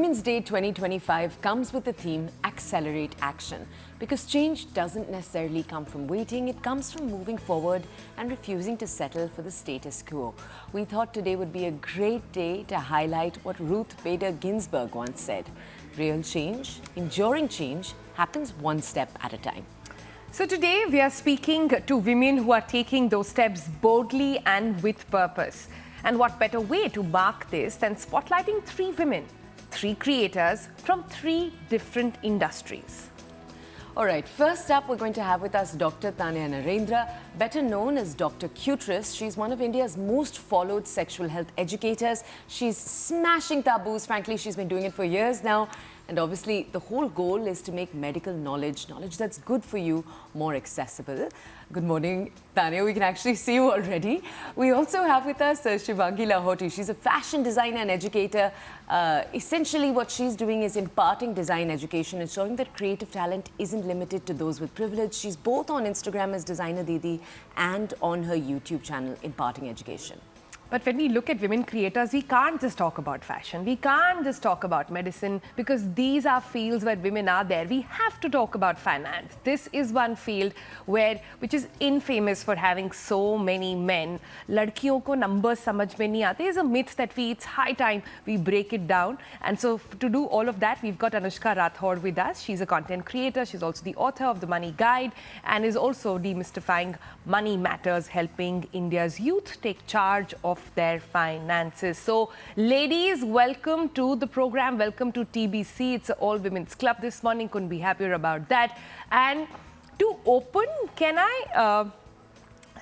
Women's Day 2025 comes with the theme Accelerate Action, because change doesn't necessarily come from waiting, it comes from moving forward and refusing to settle for the status quo. We thought today would be a great day to highlight what Ruth Bader Ginsburg once said: real change, enduring change, happens one step at a time. So today we are speaking to women who are taking those steps boldly and with purpose. And what better way to mark this than spotlighting three women, three creators from three different industries. All right, first up, we're going to have with us Dr. Tanya Narendra, better known as Dr. Cutress. She's one of India's most followed sexual health educators. She's smashing taboos. Frankly, she's been doing it for years now. And obviously, the whole goal is to make medical knowledge that's good for you, more accessible. Good morning, Tanya. We can actually see you already. We also have with us Shivangi Lahoti. She's a fashion designer and educator. Essentially, what she's doing is imparting design education and showing that creative talent isn't limited to those with privilege. She's both on Instagram as Designer Didi and on her YouTube channel, Imparting Education. But when we look at women creators, we can't just talk about fashion. We can't just talk about medicine, because these are fields where women are there. We have to talk about finance. This is one field which is infamous for having so many men. लड़कियों को numbers समझ में नहीं आते is a myth that it's high time we break it down. And so to do all of that, we've got Anushka Rathod with us. She's a content creator. She's also the author of The Money Guide and is also demystifying money matters, helping India's youth take charge of their finances. So, ladies, welcome to the program. Welcome to TBC. It's an all-women's club this morning. Couldn't be happier about that. And to open, can I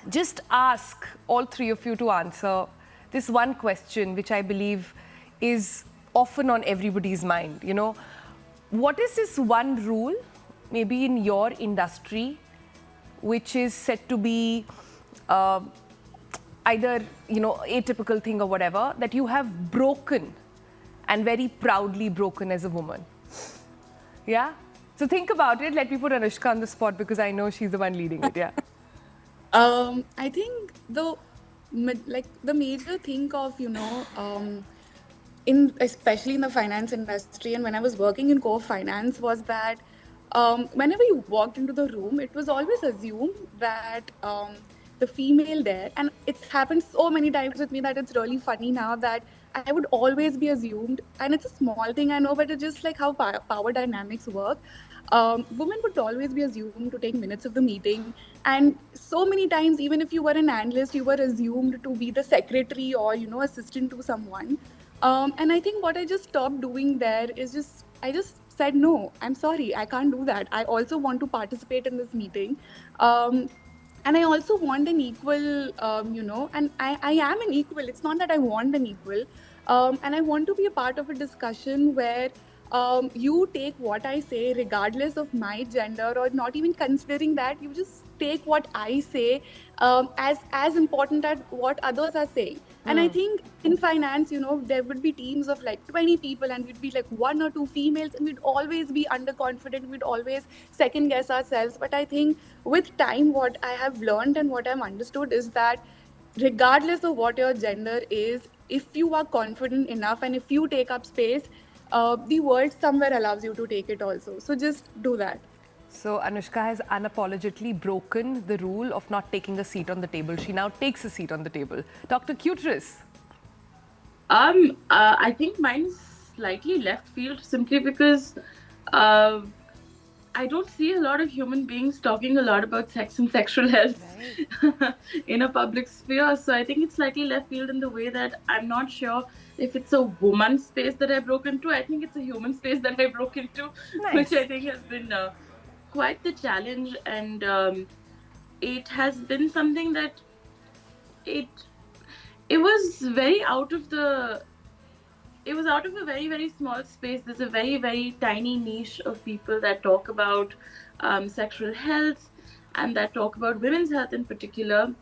just ask all three of you to answer this one question, which I believe is often on everybody's mind. You know, what is this one rule, maybe in your industry, which is said to be either, you know, atypical thing or whatever, that you have broken and very proudly broken as a woman? Yeah? So think about it. Let me put Anushka on the spot because I know she's the one leading it. Yeah. I think the major thing of, especially in the finance industry and when I was working in core finance, was that whenever you walked into the room, it was always assumed that the female there, and it's happened so many times with me that it's really funny now, that I would always be assumed, and it's a small thing, I know, but it's just like how power dynamics work. Women would always be assumed to take minutes of the meeting, and so many times, even if you were an analyst, you were assumed to be the secretary or, assistant to someone. And I think what I just stopped doing there is I just said, no, I'm sorry, I can't do that. I also want to participate in this meeting. And I also want an equal, and I am an equal. It's not that I want an equal. And I want to be a part of a discussion where you take what I say, regardless of my gender, or not even considering that. You just take what I say as important as what others are saying. And I think in finance, there would be teams of like 20 people, and we'd be like one or two females, and we'd always be underconfident. We'd always second guess ourselves. But I think with time, what I have learned and what I've understood is that regardless of what your gender is, if you are confident enough and if you take up space, the world somewhere allows you to take it also. So just do that. So Anushka has unapologetically broken the rule of not taking a seat on the table. She now takes a seat on the table. Dr. Cutress. I think mine's slightly left field, simply because I don't see a lot of human beings talking a lot about sex and sexual health in a public sphere. So I think it's slightly left field in the way that I'm not sure if it's a woman space that I broke into. I think it's a human space that I broke into, which I think has been quite the challenge. And it has been something that it was very out of a very, very small space. There's a very, very tiny niche of people that talk about sexual health and that talk about women's health in particular.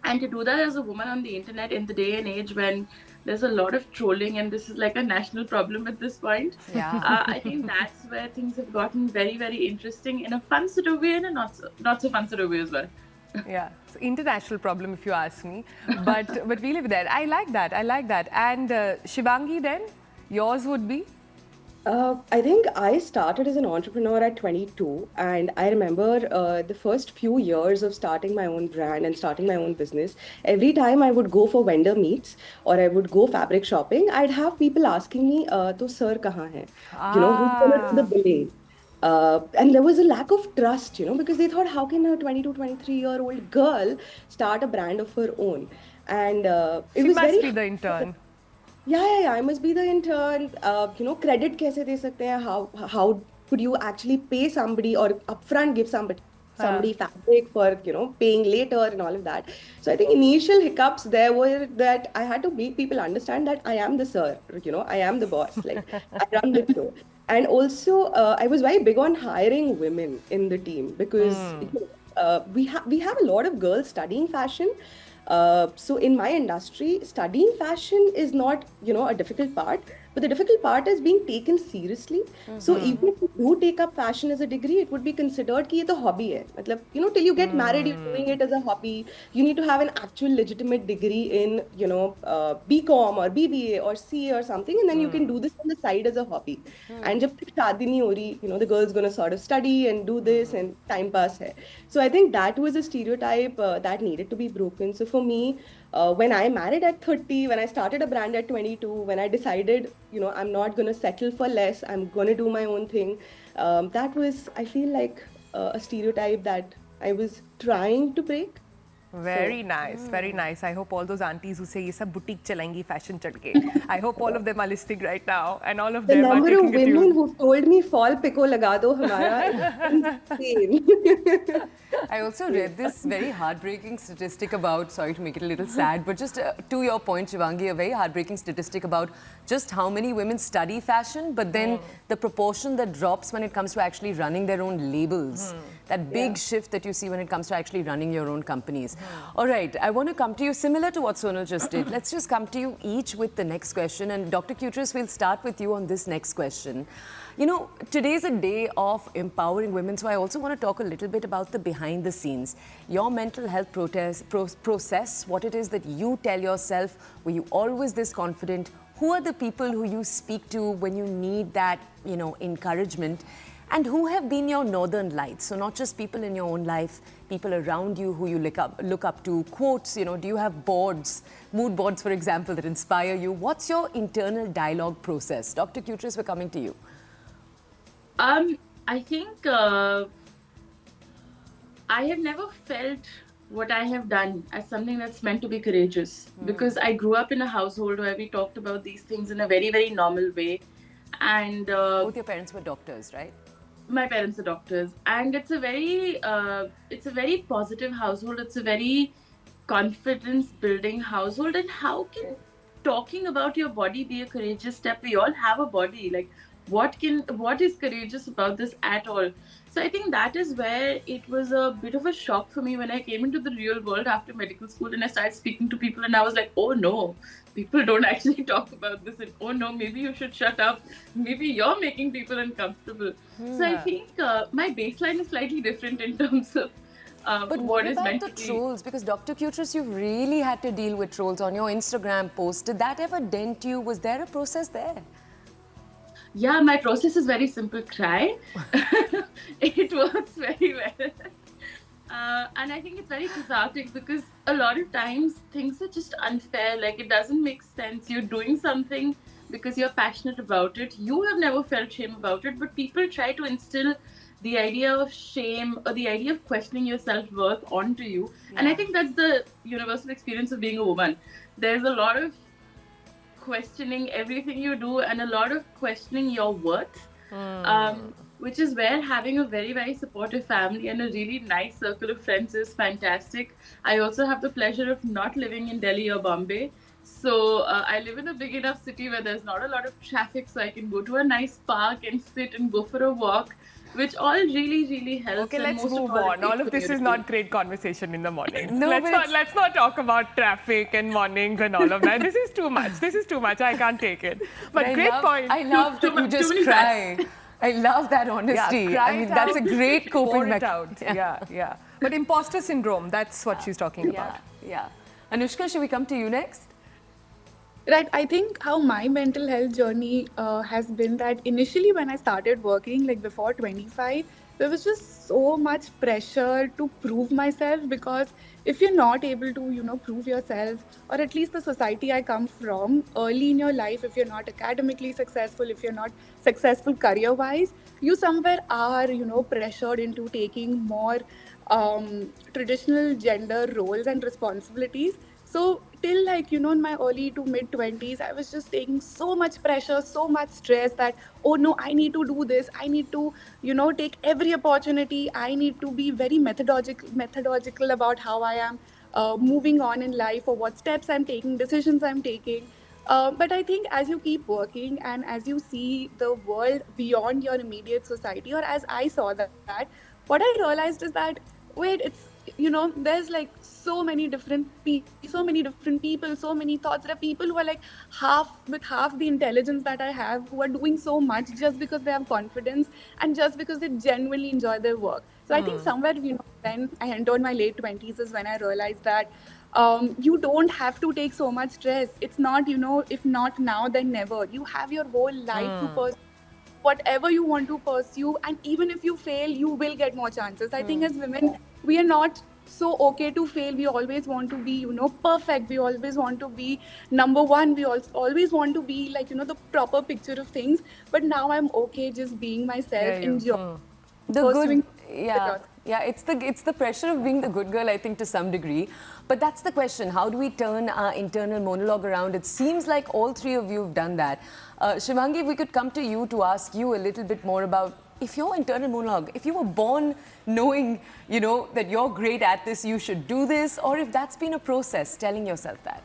And to do that as a woman on the internet in the day and age when there's a lot of trolling, and this is like a national problem at this point. Yeah. I think that's where things have gotten very, very interesting in a fun sort of way and a not so fun sort of way as well. Yeah, it's international problem if you ask me, but we live there. I like that. And Shivangi, then yours would be? I think I started as an entrepreneur at 22, and I remember the first few years of starting my own brand and starting my own business. Every time I would go for vendor meets or I would go fabric shopping, I'd have people asking me, "तो sir कहाँ है? You know, who's gonna do the Ah, billing?" And there was a lack of trust, because they thought, how can a 22, 23-year-old girl start a brand of her own? And it she was must very be the hard. intern. Yeah. I must be the intern. Credit कैसे दे सकते हैं? How could you actually pay somebody or upfront give somebody fabric for paying later and all of that. So I think initial hiccups there were that I had to make people understand that I am the sir. I am the boss. Like I run the show. And also, I was very big on hiring women in the team because we have a lot of girls studying fashion. So in my industry, studying fashion is not, a difficult part, but the difficult part is being taken seriously. So even if you do take up fashion as a degree, it would be considered कि ये तो hobby है. मतलब, till you get married, you're doing it as a hobby. You need to have an actual legitimate degree in, BCom or BBA or CA or something, and then you can do this on the side as a hobby. And जब तक शादी नहीं हो रही, the girl's gonna sort of study and do this and time pass है. So I think that was a stereotype that needed to be broken. So for me, when I married at 30, when I started a brand at 22, when I decided, I'm not going to settle for less, I'm going to do my own thing, that was, I feel like, a stereotype that I was trying to break. Very nice, very nice. I hope all those aunties who say ये सब boutique चलाएंगी fashion चढ़ के, I hope all of them are listening right now and all of The them are number taking of a women tune. who've told me fall pico laga do hamara is insane. I also read this very heartbreaking statistic about, sorry to make it a little sad, but just to your point, Shivangi, a very heartbreaking statistic about just how many women study fashion, but then the proportion that drops when it comes to actually running their own labels. That big shift that you see when it comes to actually running your own companies. All right, I want to come to you similar to what Sonal just did. Let's just come to you each with the next question. And Dr. Cutress, we'll start with you on this next question. Today's a day of empowering women, so I also want to talk a little bit about the behind the scenes. Your mental health process, what it is that you tell yourself, were you always this confident? Who are the people who you speak to when you need that, encouragement? And who have been your northern lights? So not just people in your own life, people around you who you look up to, quotes, do you have boards, mood boards, for example, that inspire you? What's your internal dialogue process? Dr. Cutress, we're coming to you. I think I have never felt what I have done as something that's meant to be courageous, because I grew up in a household where we talked about these things in a very, very normal way. And Both your parents were doctors, right? my parents are doctors, and it's a very positive household. It's a very confidence building household. And how can talking about your body be a courageous step? We all have a body. Like, what is courageous about this at all? So I think that is where it was a bit of a shock for me when I came into the real world after medical school, and I started speaking to people, and I was like, oh no, people don't actually talk about this, and oh no, maybe you should shut up, maybe you're making people uncomfortable. So I think my baseline is slightly different in terms of But what what is about meant the to be. trolls? Because Dr. Cutress, you've really had to deal with trolls on your Instagram post. Did that ever dent you? Was there a process there? Yeah, my process is very simple. Cry. It works very well. And I think it's very cathartic, because a lot of times things are just unfair. Like, it doesn't make sense. You're doing something because you're passionate about it. You have never felt shame about it, but people try to instill the idea of shame or the idea of questioning your self-worth onto you. And I think that's the universal experience of being a woman. There's a lot of questioning everything you do and a lot of questioning your worth, which is where having a very, very supportive family and a really nice circle of friends is fantastic. I also have the pleasure of not living in Delhi or Bombay. So I live in a big enough city where there's not a lot of traffic, so I can go to a nice park and sit and go for a walk, which all really, really helps. Okay, and let's most move all, on. it All feels of this is beautiful. not great conversation in the morning. No, let's not talk about traffic and mornings and all of that. This is too much. This is too much. I can't take it. But great point. I love that you just many cry. I love that honesty. Yeah, cry I mean, it that's a out, great pour coping it out. mechanism. Yeah. But imposter syndrome, that's what she's talking about. Yeah. Anushka, should we come to you next? Right. I think how my mental health journey has been that initially when I started working, like before 25, there was just so much pressure to prove myself because if you're not able to, prove yourself, or at least the society I come from, early in your life, if you're not academically successful, if you're not successful career wise, you somewhere are, pressured into taking more traditional gender roles and responsibilities. So till like in my early to mid 20s, I was just taking so much pressure, so much stress that oh no, I need to do this, I need to take every opportunity, I need to be very methodological about how I am moving on in life, or what steps I'm taking, decisions I'm taking. But I think as you keep working and as you see the world beyond your immediate society, or as I saw that, what I realized is that wait, it's there's like so many different people, so many thoughts. There are people who are like half the intelligence that I have, who are doing so much just because they have confidence and just because they genuinely enjoy their work. So I think somewhere when I entered my late 20s is when I realized that you don't have to take so much stress. It's not if not now then never. You have your whole life to pursue whatever you want to pursue, and even if you fail, you will get more chances. I think as women, we are not so okay to fail. We always want to be perfect. We always want to be number one. We also always want to be like the proper picture of things. But now I'm okay just being myself, enjoy The pursuing good, yeah, yeah. It's the pressure of being the good girl, I think, to some degree. But that's the question: how do we turn our internal monologue around? It seems like all three of you have done that. Shivangi, if we could come to you to ask you a little bit more about if your internal monologue, if you were born knowing, that you're great at this, you should do this, or if that's been a process, telling yourself that.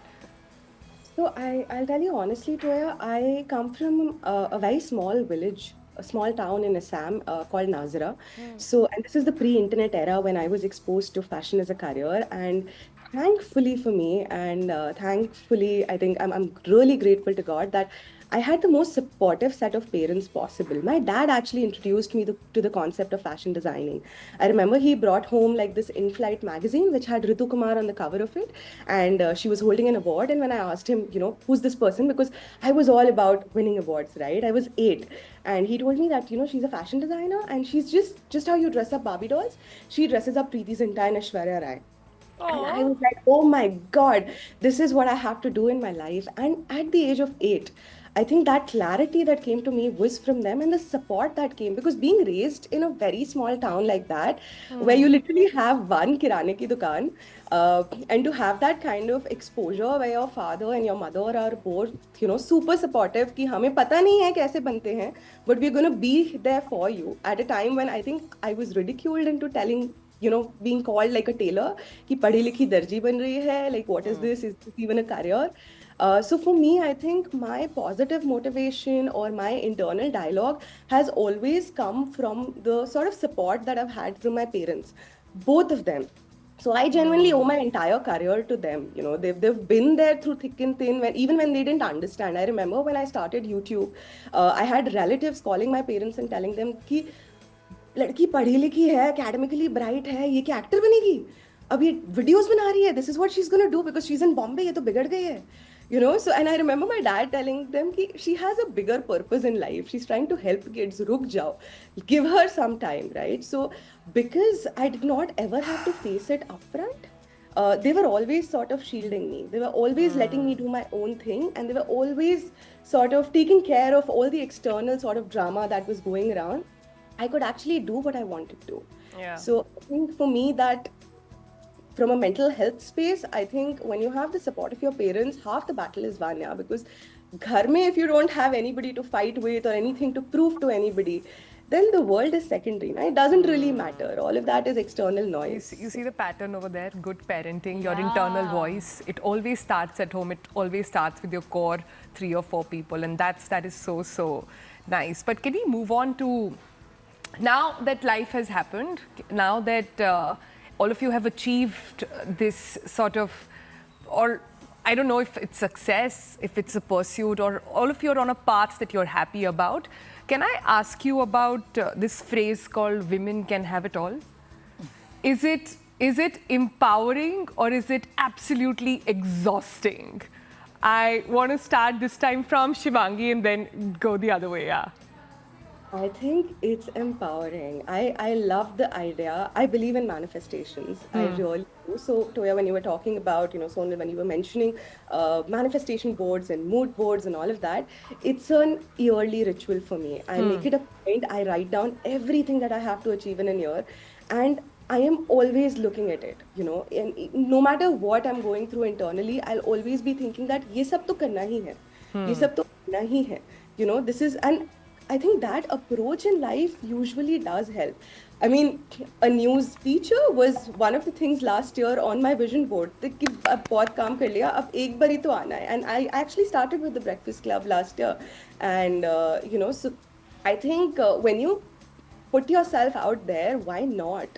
So I'll tell you honestly, Toya, I come from a very small village, a small town in Assam called Nazira. So, and this is the pre-internet era when I was exposed to fashion as a career. And thankfully for me, and thankfully, I think I'm really grateful to God that I had the most supportive set of parents possible. My dad actually introduced me to the concept of fashion designing. I remember he brought home like this in-flight magazine which had Ritu Kumar on the cover of it, and she was holding an award. And when I asked him, who's this person, because I was all about winning awards, right? I was 8, and he told me that she's a fashion designer, and she's just how you dress up Barbie dolls. She dresses up Preeti Zinta and Aishwarya Rai. And I was like, oh my God, this is what I have to do in my life. And at the age of 8, I think that clarity that came to me was from them, and the support that came, because being raised in a very small town like that, where you literally have one kirane ki dukan, and to have that kind of exposure where your father and your mother are both, super supportive, कि हमें पता नहीं है कैसे बनते हैं, but we're going to be there for you at a time when I think I was ridiculed into telling being called like a tailor, कि पढ़ी लिखी दर्जी बन रही है, like what is this even a career? So for me, I think my positive motivation or my internal dialogue has always come from the sort of support that I've had from my parents, both of them. So I genuinely owe my entire career to them. They've been there through thick and thin, even when they didn't understand. I remember when I started YouTube, I had relatives calling my parents and telling them कि लड़की पढ़ी लिखी है, academically bright है, ये क्या actor बनेगी, अब ये वीडियोस बना रही है, this is what she's gonna do because she's in Bombay, ये तो बिगड़ गई है. So, and I remember my dad telling them कि she has a bigger purpose in life, she's trying to help kids, रुक जाओ, give her some time, right? So because I did not ever have to face it upfront, they were always sort of shielding me, they were always letting me do my own thing, and they were always sort of taking care of all the external sort of drama that was going around. I could actually do what I wanted to. Yeah. So I think for me that from a mental health space, I think when you have the support of your parents, half the battle is won, yeah, because ghar mein, if you don't have anybody to fight with or anything to prove to anybody, then the world is secondary. It doesn't really matter. All of that is external noise. You see the pattern over there? Good parenting, your internal voice. It always starts at home. It always starts with your core 3 or 4 people. And that is so nice. But can we move on to, now that life has happened, now that all of you have achieved this sort of, or I don't know if it's success, if it's a pursuit, or all of you are on a path that you're happy about. Can I ask you about this phrase called women can have it all? Is it empowering or is it absolutely exhausting? I want to start this time from Shivangi and then go the other way. Yeah. I think it's empowering. I love the idea. I believe in manifestations. I really do. So, Toya, when you were talking about, Sonal, when you were mentioning manifestation boards and mood boards and all of that, it's an yearly ritual for me. I make it a point. I write down everything that I have to achieve in a year. And I am always looking at it, and no matter what I'm going through internally, I'll always be thinking that ये सब तो करना ही है, ये सब तो करना ही है, this is, and I think that approach in life usually does help. I mean, a news feature was one of the things last year on my vision board. कि अब बहुत काम कर लिया, अब एक बार ही तो आना है. And I actually started with the Breakfast Club last year, and so I think when you put yourself out there, why not?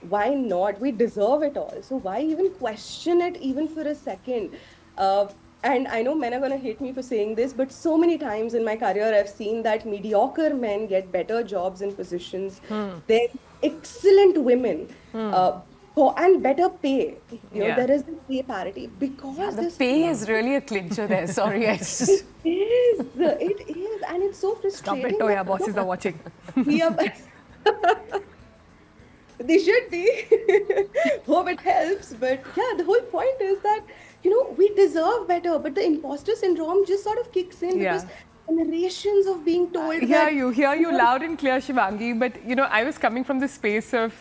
Why not? We deserve it all. So why even question it even for a second? And I know men are going to hate me for saying this, but so many times in my career, I've seen that mediocre men get better jobs and positions than excellent women. And better pay. There is the pay parity because The pay is really a clincher there. Sorry, I just... It is, and it's so Stop frustrating. it, Toya. Bosses are watching. We are. They should be. Hope it helps. But yeah, the whole point is that, we deserve better, but the imposter syndrome just sort of kicks in because generations of being told that. Hear you loud and clear, Shivangi. But, I was coming from the space of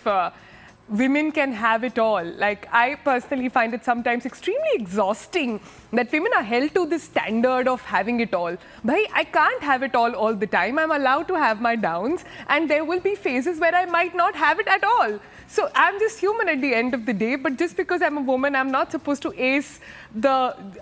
women can have it all. Like, I personally find it sometimes extremely exhausting that women are held to this standard of having it all. Bhai, I can't have it all the time. I'm allowed to have my downs, and there will be phases where I might not have it at all. So I'm just human at the end of the day, but just because I'm a woman, I'm not supposed to ace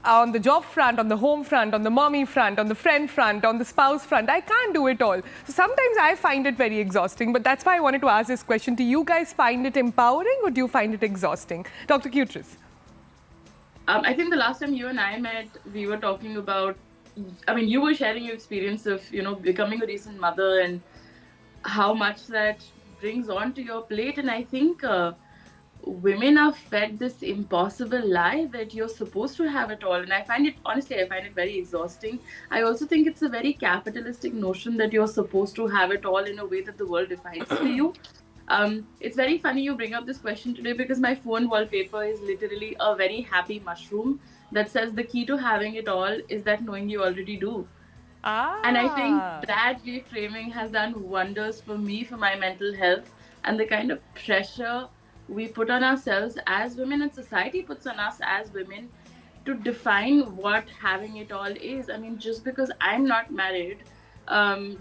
on the job front, on the home front, on the mommy front, on the friend front, on the spouse front. I can't do it all. So sometimes I find it very exhausting, but that's why I wanted to ask this question. Do you guys find it empowering or do you find it exhausting? Dr. Cutress. I think the last time you and I met, we were talking about, you were sharing your experience of, becoming a recent mother and how much that brings onto your plate. And I think women are fed this impossible lie that you're supposed to have it all. And I find it very exhausting. I also think it's a very capitalistic notion that you're supposed to have it all in a way that the world defines for you. It's very funny you bring up this question today because my phone wallpaper is literally a very happy mushroom that says the key to having it all is that knowing you already do. And I think that reframing has done wonders for me, for my mental health, and the kind of pressure we put on ourselves as women and society puts on us as women to define what having it all is. Just because I'm not married,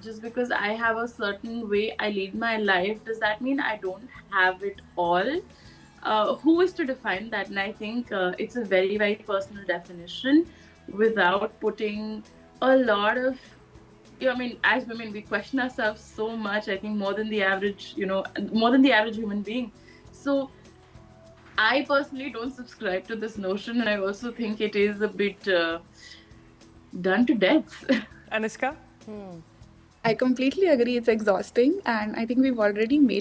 just because I have a certain way I lead my life, does that mean I don't have it all? Who is to define that? And I think it's a very, very personal definition without putting a lot of, as women, we question ourselves so much, I think more than the average human being. So I personally don't subscribe to this notion, and I also think it is a bit done to death. Anushka? I completely agree. It's exhausting, and I think we've already made